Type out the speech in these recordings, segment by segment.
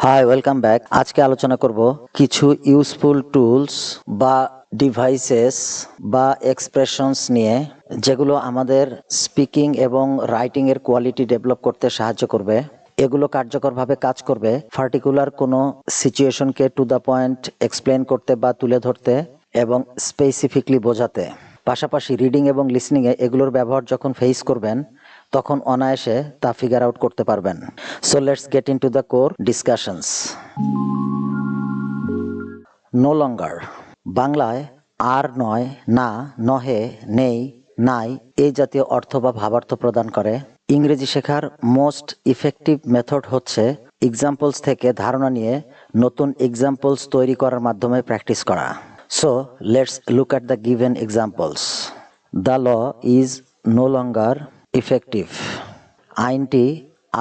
High, welcome back. আজকে আলোচনা করব কিছু ইউজফুল টুলস বা ডিভাইসেস বা এক্সপ্রেশনস নিয়ে, যেগুলো আমাদের স্পিকিং এবং রাইটিং এর কোয়ালিটি ডেভেলপ করতে সাহায্য করবে। এগুলো কার্যকরভাবে কাজ করবে পার্টিকুলার কোনো সিচুয়েশনকে টু দ্য পয়েন্ট এক্সপ্লেন করতে বা তুলে ধরতে এবং স্পেসিফিকলি বোঝাতে। পাশাপাশি রিডিং এবং লিসনিংয়ে এগুলোর ব্যবহার যখন ফেস করবেন তখন অনায়াসে তা ফিগার আউট করতে পারবেন। So let's get into the core discussions. No longer বাংলায় আর নয়, না, নহে, নেই, নাই এই জাতীয় অর্থ বা ভাবার্থ প্রদান করে। ইংরেজি শেখার মোস্ট ইফেক্টিভ মেথড হচ্ছে এক্সাম্পলস থেকে ধারণা নিয়ে নতুন এক্সাম্পলস তৈরি করার মাধ্যমে প্র্যাকটিস করা। So let's look at the given examples. The law is no longer effective. আইনটি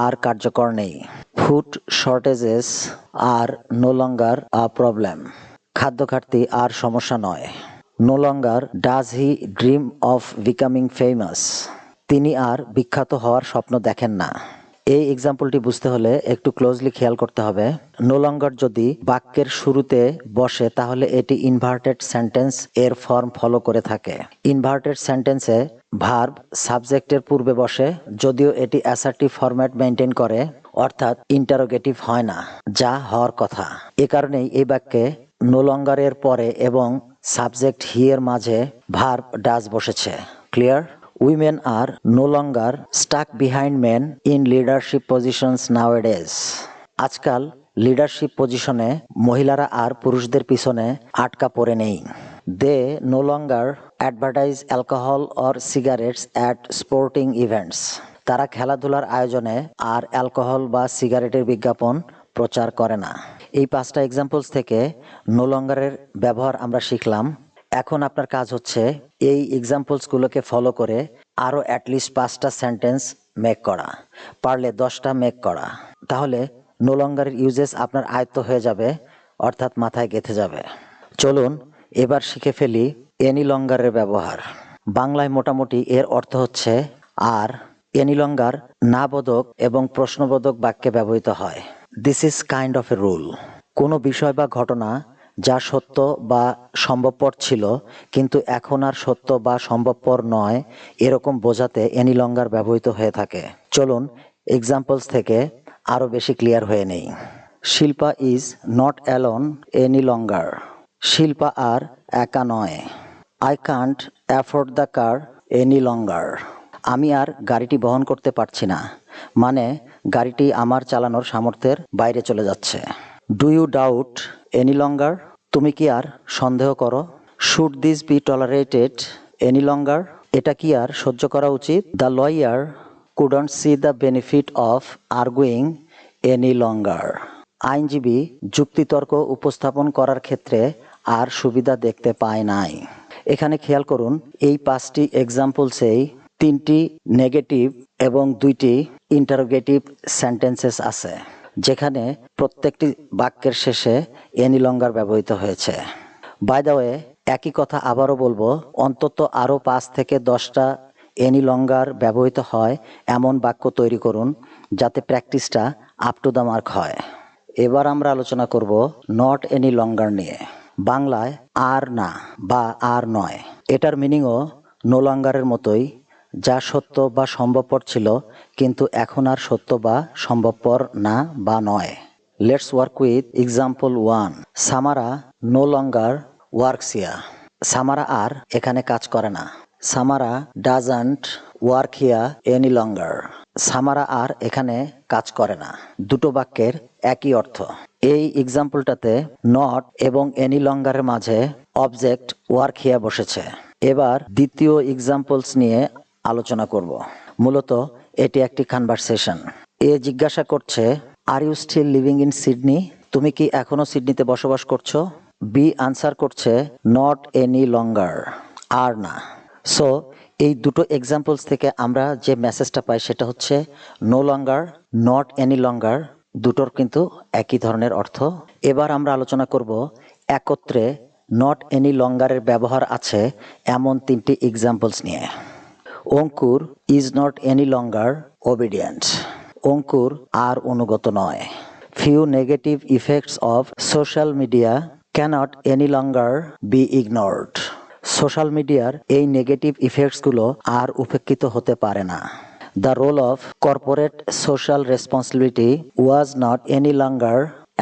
আর কার্যকর নেই। Food shortages are no longer a problem. খাদ্য ঘাটতি আর সমস্যা নয়। No longer does he dream of becoming famous. তিনি আর বিখ্যাত হওয়ার স্বপ্ন দেখেন না। এই এক্সাম্পলটি বুঝতে হলে একটু ক্লোজলি খেয়াল করতে হবে। নো লঙ্গার যদি বাক্যের শুরুতে বসে তাহলে এটি ইনভার্টেড সেন্টেন্স এর ফর্ম ফলো করে থাকে। ইনভার্টেড সেন্টেন্সে ভার্ব সাবজেক্টের পূর্বে বসে, যদিও এটি অ্যাসার্টিভ ফরম্যাট মেনটেন করে, অর্থাৎ ইন্টারোগেটিভ হয় না, যা হওয়ার কথা। এ কারণেই এই বাক্যে নো লঙ্গারের পরে এবং সাবজেক্ট হি এর মাঝে ভার্ব ডাজ বসেছে। Clear? Women are no longer stuck behind men in leadership positions nowadays. আজকাল লিডারশিপ পজিশনে মহিলারা আর পুরুষদের পিছনে আটকা পড়ে নেই। They no longer advertise alcohol or cigarettes at sporting events. তারা খেলাধুলার আয়োজনে আর অ্যালকোহল বা সিগারেটের বিজ্ঞাপন প্রচার করে না। এই 5টা এক্সাম্পলস থেকে নো লঙ্গারের ব্যবহার আমরা শিখলাম। এখন আপনার কাজ হচ্ছে এই এক্সাম্পলসগুলোকে ফলো করে আরও অ্যাটলিস্ট 5টা সেন্টেন্স মেক করা, পারলে 10টা মেক করা। তাহলে নো লঙ্গারের ইউজেস আপনার আয়ত্ত হয়ে যাবে, অর্থাৎ মাথায় গেঁথে যাবে। চলুন এবার শিখে ফেলি এনি লঙ্গারের ব্যবহার। বাংলায় মোটামুটি এর অর্থ হচ্ছে আর। এনি লঙ্গার না বোধক এবং প্রশ্নবোধক বাক্যে ব্যবহৃত হয়। This is kind of A rule. কোনো বিষয় বা ঘটনা যা সত্য বা সম্ভবপর ছিল কিন্তু এখন আর সত্য বা সম্ভবপর নয়, এরকম বোঝাতে এনি লঙ্গার ব্যবহৃত হয়ে থাকে। চলুন এক্সাম্পলস থেকে আরও বেশি ক্লিয়ার হয়ে নেই। Shilpa is not alone any longer. Shilpa আর একা নয়। I can't afford the car any longer. আমি আর গাড়িটি বহন করতে পারছি না, মানে গাড়িটি আমার চালানোর সামর্থ্যের বাইরে চলে যাচ্ছে। Do you doubt any longer? তুমি কি আর সন্দেহ করো? Should this be tolerated any longer? এটা কি আর সহ্য করা উচিত? The lawyer couldn't see the benefit of arguing any longer. আইনজীবী যুক্তিতর্ক উপস্থাপন করার ক্ষেত্রে আর সুবিধা দেখতে পায় নাই। এখানে খেয়াল করুন, এই 5টি এক্সাম্পলসেই 3টি নেগেটিভ এবং 2টি ইন্টারোগেটিভ সেন্টেন্সেস আছে, যেখানে প্রত্যেকটি বাক্যের শেষে এনি লঙ্গার ব্যবহৃত হয়েছে। বাই দ্য ওয়ে, একই কথা আবারও বলবো, অন্তত আরও 5 থেকে 10টা এনি লঙ্গার ব্যবহৃত হয় এমন বাক্য তৈরি করুন, যাতে প্র্যাকটিসটা আপ টু দ্য মার্ক হয়। এবার আমরা আলোচনা করব নট এনি লঙ্গার নিয়ে। বাংলায় আর না বা আর নয়, এটার মিনিংও নো লঙ্গারের মতোই, যা সত্য বা সম্ভবপর ছিল কিন্তু এখন আর সত্য বা সম্ভবপর না বা নয়। Let's work with example 1। Samara no longer works here. Samara আর এখানে কাজ করে না। Samara doesn't work here any longer. Samara আর এখানে কাজ করে না। দুটো বাক্যের একই অর্থ। এই এক্সাম্পলটাতে নট এবং এনি লঙ্গারের মাঝে অবজেক্ট ওয়ার্ক হিয়ার বসেছে। এবার দ্বিতীয় এক্সাম্পলস নিয়ে আলোচনা করব। মূলত এটি একটি কনভারসেশন। এ জিজ্ঞাসা করছে, are you still living in Sydney? তুমি কি এখনো সিডনিতে বসবাস করছো? বি আনসার করছে, নট এনি লঙ্গার, আর না। সো এই দুটো এক্সাম্পলস থেকে আমরা যে মেসেজটা পাই সেটা হচ্ছে no longer, not any longer দুটোর কিন্তু একই ধরনের অর্থ। এবার আমরা আলোচনা করব একত্রে নট এনি লঙ্গারের ব্যবহার আছে এমন 3টি এক্সাম্পলস নিয়ে। Ankur is not any longer obedient. Ankur আর অনুগত নয়। few negative effects of social media cannot any longer be ignored. Social মিডিয়ার এই নেগেটিভ ইফেক্টসগুলো আর উপেক্ষিত হতে পারে না। The role of corporate social responsibility was not any longer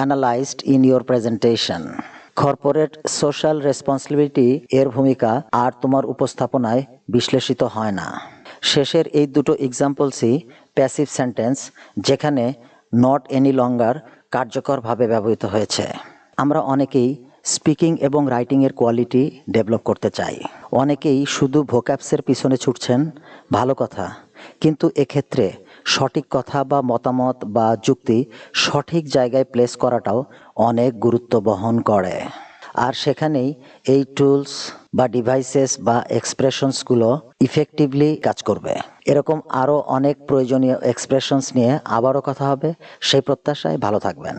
analyzed in your presentation. Corporate social responsibility এর ভূমিকা আর তোমার উপস্থাপনায় বিশ্লেষিত হয় না। শেষের এই দুটো এক্সাম্পলসই প্যাসিভ সেন্টেন্স, যেখানে নট এনি লঙ্গার কার্যকরভাবে ব্যবহৃত হয়েছে। আমরা অনেকেই স্পিকিং এবং রাইটিংয়ের কোয়ালিটি ডেভেলপ করতে চাই। অনেকেই শুধু ভোক্যাবসের পিছনে ছুটছেন, ভালো কথা, কিন্তু এক্ষেত্রে সঠিক কথা বা মতামত বা যুক্তি সঠিক জায়গায় প্লেস করাটাও অনেক গুরুত্ব বহন করে। আর সেখানেই এই টুলস বা ডিভাইসেস বা এক্সপ্রেশনসগুলো ইফেক্টিভলি কাজ করবে। এরকম আরও অনেক প্রয়োজনীয় এক্সপ্রেশনস নিয়ে আবারও কথা হবে, সেই প্রত্যাশায় ভালো থাকবেন।